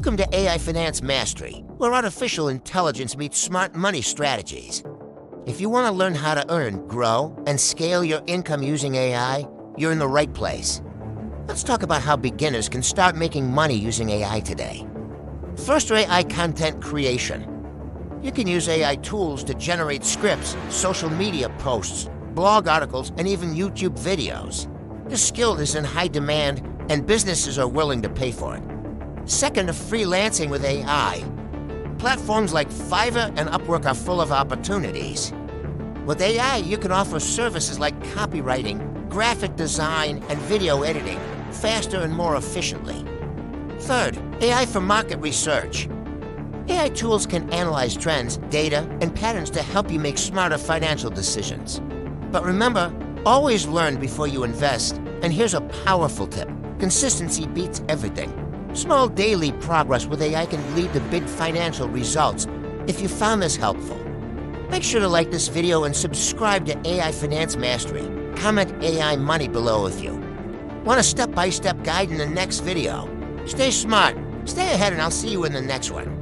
Welcome to AI Finance Mastery, where artificial intelligence meets smart money strategies. If you want to learn how to earn, grow, and scale your income using AI, you're in the right place. Let's talk about how beginners can start making money using AI today. First, AI content creation. You can use AI tools to generate scripts, social media posts, blog articles, and even YouTube videos. This skill is in high demand, and businesses are willing to pay for it. Second, freelancing with AI. Platforms like Fiverr and Upwork are full of opportunities. With AI, you can offer services like copywriting, graphic design, and video editing faster and more efficiently. Third, AI for market research. AI tools can analyze trends, data, and patterns to help you make smarter financial decisions. But remember, always learn before you invest. And here's a powerful tip. Consistency beats everything. Small daily progress with AI can lead to big financial results. If you found this helpful, make sure to like this video and subscribe to AI Finance Mastery. Comment AI Money below if you want a step-by-step guide in the next video. Stay smart, stay ahead, and I'll see you in the next one.